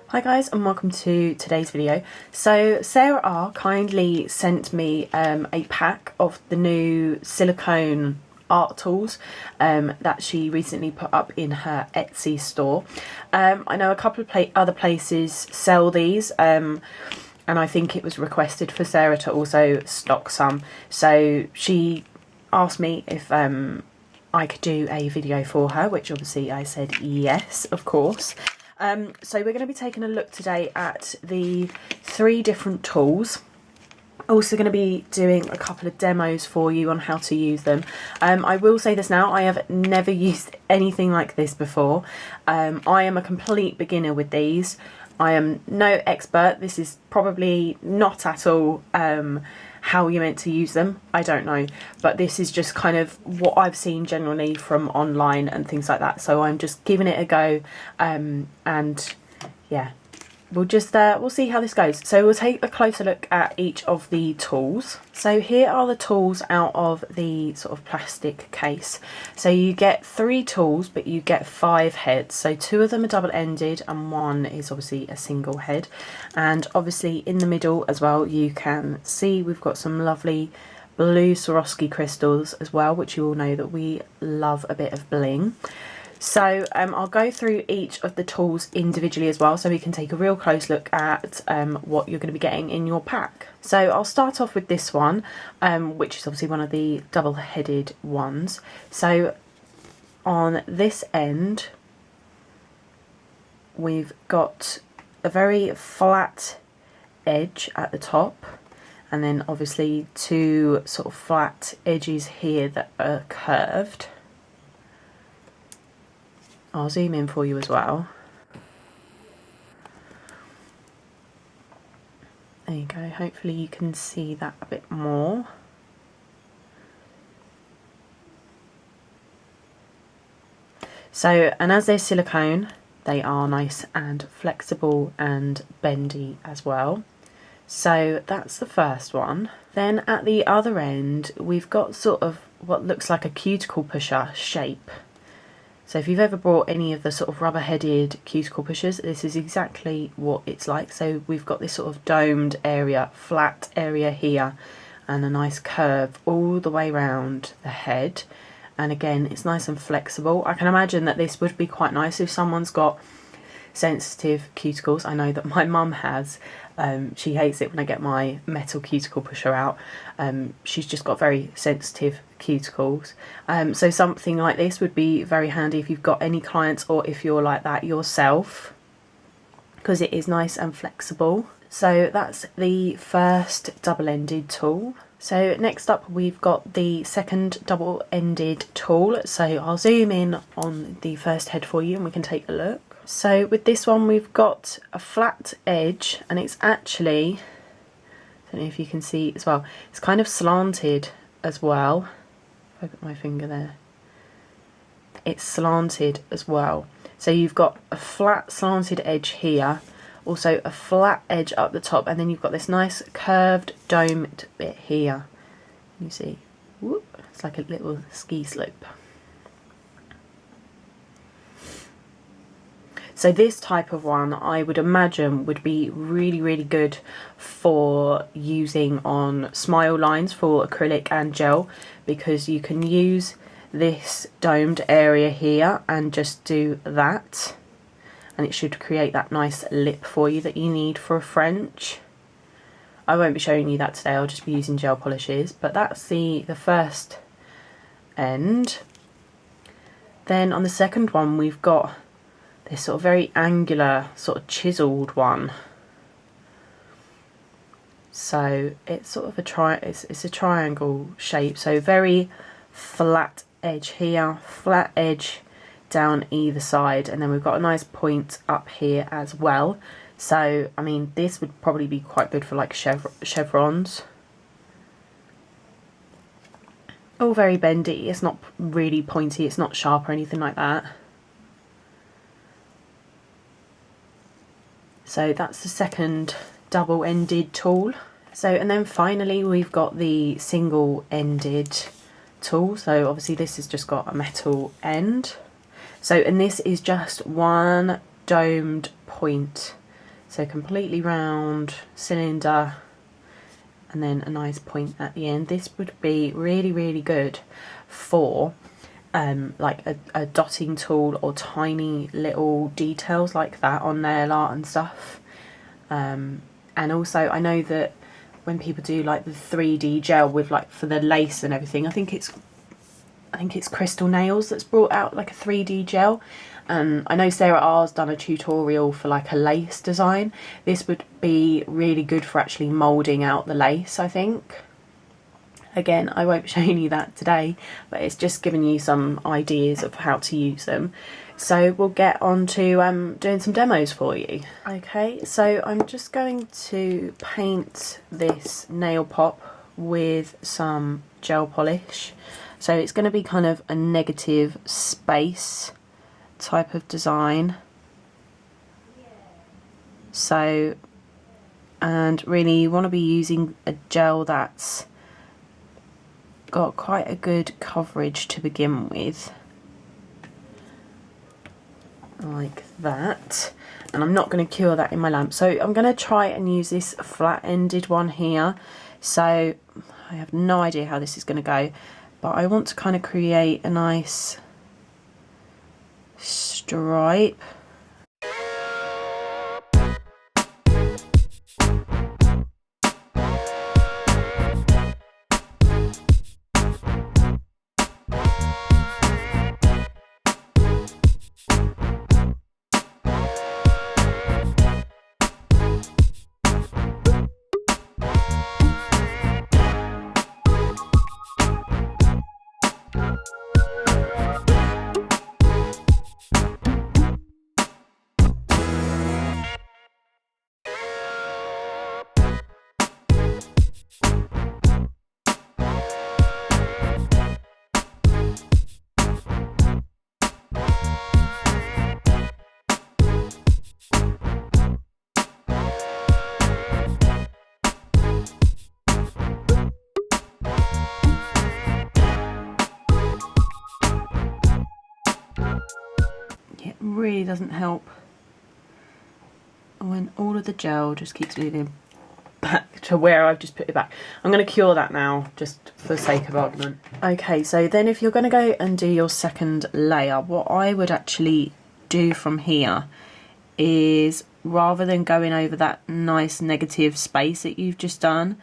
Hi guys, and welcome to today's video. So Sarah R kindly sent me a pack of the new silicone art tools that she recently put up in her Etsy store. I know a couple of other places sell these, and I think it was requested for Sarah to also stock some. So she asked me if I could do a video for her, which obviously I said yes, of course. So we're going to be taking a look today at the 3 different tools. Also going to be doing a couple of demos for you on how to use them. I will say this now, I have never used anything like this before. I am a complete beginner with these. I am no expert. This is probably not at all how you're meant to use them. I don't know, but this is just kind of what I've seen generally from online and things like that. So I'm just giving it a go, and yeah, we'll see how this goes. So we'll take a closer look at each of the tools. So here are the tools out of the sort of plastic case. So you get 3 tools, but you get 5 heads. So 2 of them are double-ended and 1 is obviously a single head. And obviously in the middle as well, you can see we've got some lovely blue Swarovski crystals as well, which you all know that we love a bit of bling. So I'll go through each of the tools individually as well, so we can take a real close look at what you're going to be getting in your pack. So I'll start off with this one, which is obviously one of the double-headed ones. So on this end, we've got a very flat edge at the top, and then obviously 2 sort of flat edges here that are curved. I'll zoom in for you as well. There you go, hopefully you can see that a bit more. So, and as they're silicone, they are nice and flexible and bendy as well. So that's the first one. Then at the other end, we've got sort of what looks like a cuticle pusher shape. So if you've ever bought any of the sort of rubber-headed cuticle pushers, this is exactly what it's like. So we've got this sort of domed area, flat area here, and a nice curve all the way around the head. And again, it's nice and flexible. I can imagine that this would be quite nice if someone's got sensitive cuticles. I know that my mum has. She hates it when I get my metal cuticle pusher out. She's just got very sensitive cuticles. So something like this would be very handy if you've got any clients or if you're like that yourself, because it is nice and flexible. So that's the first double-ended tool. So next up we've got the second double-ended tool. So I'll zoom in on the first head for you and we can take a look. So with this one we've got a flat edge, and it's actually, I don't know if you can see as well, it's kind of slanted as well. If I put my finger there, it's slanted as well. So you've got a flat slanted edge here, also a flat edge up the top, and then you've got this nice curved domed bit here. You see, whoop, it's like a little ski slope. So this type of one, I would imagine, would be really, really good for using on smile lines for acrylic and gel, because you can use this domed area here and just do that, and it should create that nice lip for you that you need for a French. I won't be showing you that today, I'll just be using gel polishes, but that's the first end. Then on the second one we've got this sort of very angular, sort of chiselled one. So it's sort of it's a triangle shape, so very flat edge here, flat edge down either side, and then we've got a nice point up here as well. So I mean, this would probably be quite good for like chevrons. All very bendy, it's not really pointy, it's not sharp or anything like that. So that's the second double-ended tool. So, and then finally we've got the single-ended tool. So obviously this has just got a metal end. So, and this is just one domed point So completely round cylinder and then a nice point at the end. This would be really, really good for like a dotting tool or tiny little details like that on nail art and stuff. And also I know that when people do like the 3D gel with like for the lace and everything, I think it's Crystal Nails that's brought out like a 3D gel. I know Sarah R's done a tutorial for like a lace design. This would be really good for actually moulding out the lace, I think. Again, I won't be showing you that today, but it's just giving you some ideas of how to use them. So we'll get on to doing some demos for you. Okay, so I'm just going to paint this nail pop with some gel polish. So it's going to be kind of a negative space type of design. So, and really you want to be using a gel that's got quite a good coverage to begin with, like that. And I'm not going to cure that in my lamp, so I'm going to try and use this flat-ended one here. So I have no idea how this is going to go, but I want to kind of create a nice stripe. It really doesn't help when all of the gel just keeps moving back to where I've just put it back. I'm going to cure that now just for the sake of argument. Okay, so then if you're going to go and do your second layer, what I would actually do from here is, rather than going over that nice negative space that you've just done,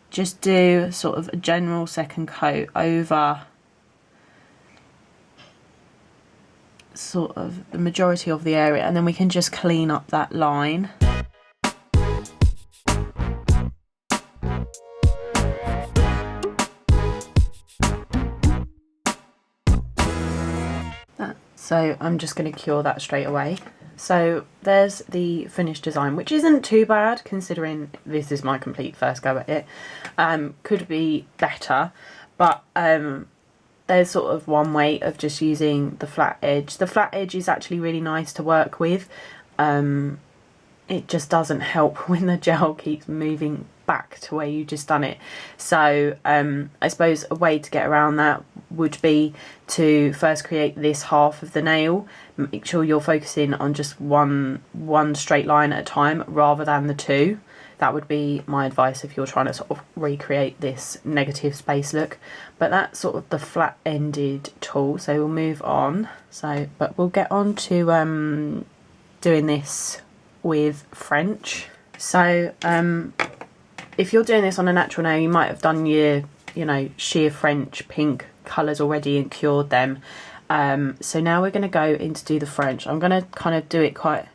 just do sort of a general second coat over sort of the majority of the area, and then we can just clean up that line. So I'm just going to cure that straight away. So there's the finished design, which isn't too bad considering this is my complete first go at it. Could be better, but there's sort of one way of just using the flat edge. The flat edge is actually really nice to work with. It just doesn't help when the gel keeps moving back to where you just done it. So I suppose a way to get around that would be to first create this half of the nail. Make sure you're focusing on just one straight line at a time rather than the two. That would be my advice if you're trying to sort of recreate this negative space look. But that's sort of the flat-ended tool, so we'll move on. But we'll get on to doing this with French. So if you're doing this on a natural nail, you might have done your, sheer French pink colours already and cured them. So now we're going to go in to do the French. I'm going to kind of do it quite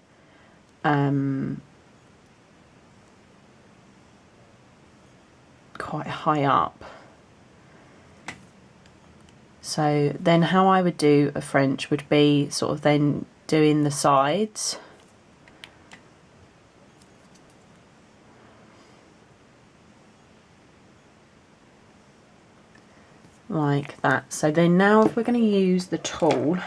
high up. So then how I would do a French would be sort of then doing the sides. Like that. So then now if we're going to use the tool,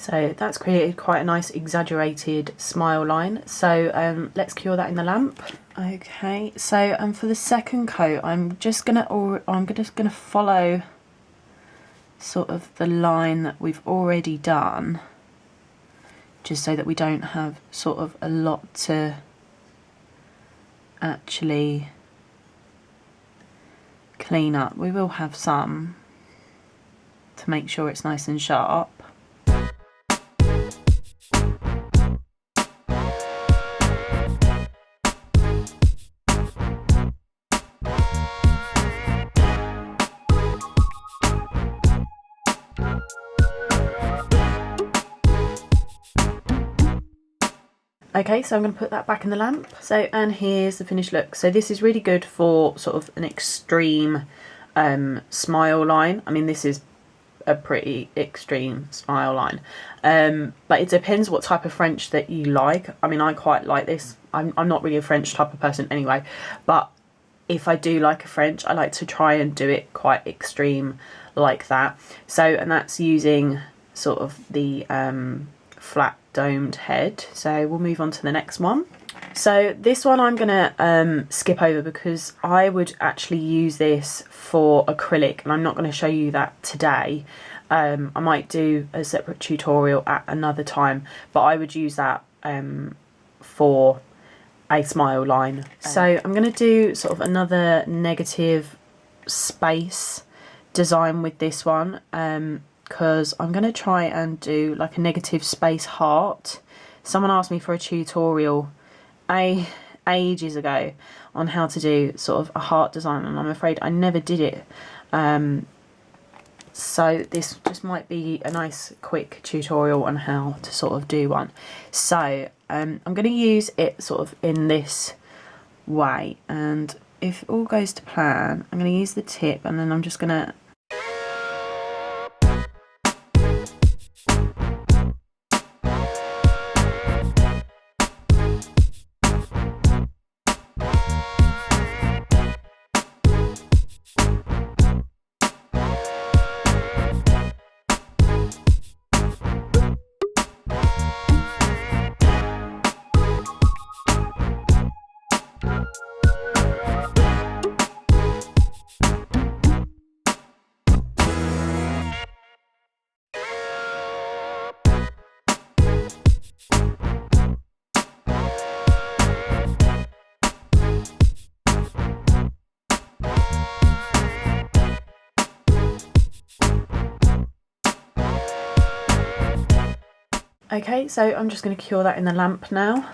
So that's created quite a nice exaggerated smile line. So let's cure that in the lamp. Okay, so for the second coat, I'm just gonna follow sort of the line that we've already done, just so that we don't have sort of a lot to actually clean up. We will have some to make sure it's nice and sharp. Okay, so I'm going to put that back in the lamp. So, and here's the finished look. So this is really good for sort of an extreme smile line. I mean, this is a pretty extreme smile line, but it depends what type of French that you like. I mean, I quite like this. I'm not really a French type of person anyway, but if I do like a French, I like to try and do it quite extreme like that. So, and that's using sort of the flat domed head. So we'll move on to the next one. So this one I'm gonna skip over because I would actually use this for acrylic, and I'm not going to show you that today. I might do a separate tutorial at another time, but I would use that for a smile line. So I'm going to do sort of another negative space design with this one, because I'm going to try and do like a negative space heart. Someone asked me for a tutorial ages ago on how to do sort of a heart design, and I'm afraid I never did it. So this just might be a nice quick tutorial on how to sort of do one. So I'm going to use it sort of in this way, and if all goes to plan, I'm going to use the tip, and then I'm just going to okay, so I'm just going to cure that in the lamp now.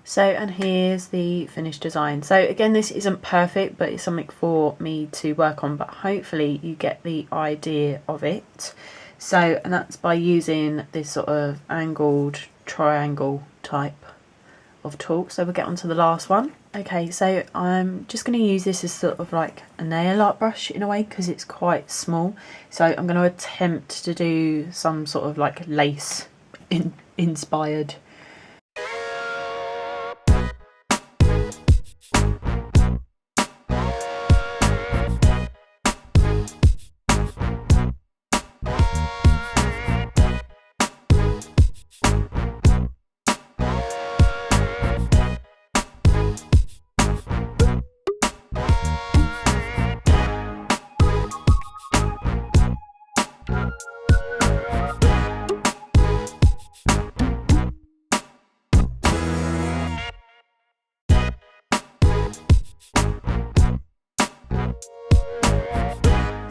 So, and here's the finished design. So again, this isn't perfect, but it's something for me to work on, but hopefully you get the idea of it. So, and that's by using this sort of angled triangle type of tool. So we'll get on to the last one. Okay, so I'm just going to use this as sort of like a nail art brush in a way, because it's quite small. So I'm going to attempt to do some sort of like lace inspired.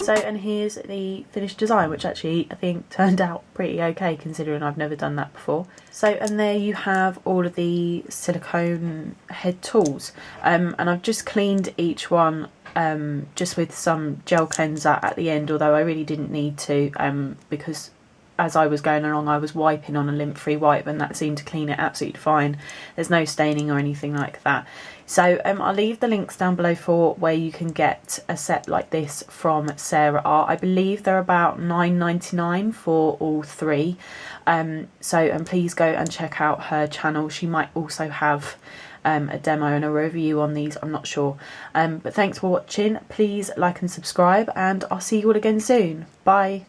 So, and here's the finished design, which actually I think turned out pretty okay considering I've never done that before. So, and there you have all of the silicone head tools, and I've just cleaned each one just with some gel cleanser at the end, although I really didn't need to, because as I was going along, I was wiping on a lint-free wipe, and that seemed to clean it absolutely fine. There's no staining or anything like that. So I'll leave the links down below for where you can get a set like this from Sarah Art. I believe they're about £9.99 for all three. And please go and check out her channel. She might also have a demo and a review on these, I'm not sure. But thanks for watching. Please like and subscribe, and I'll see you all again soon. Bye.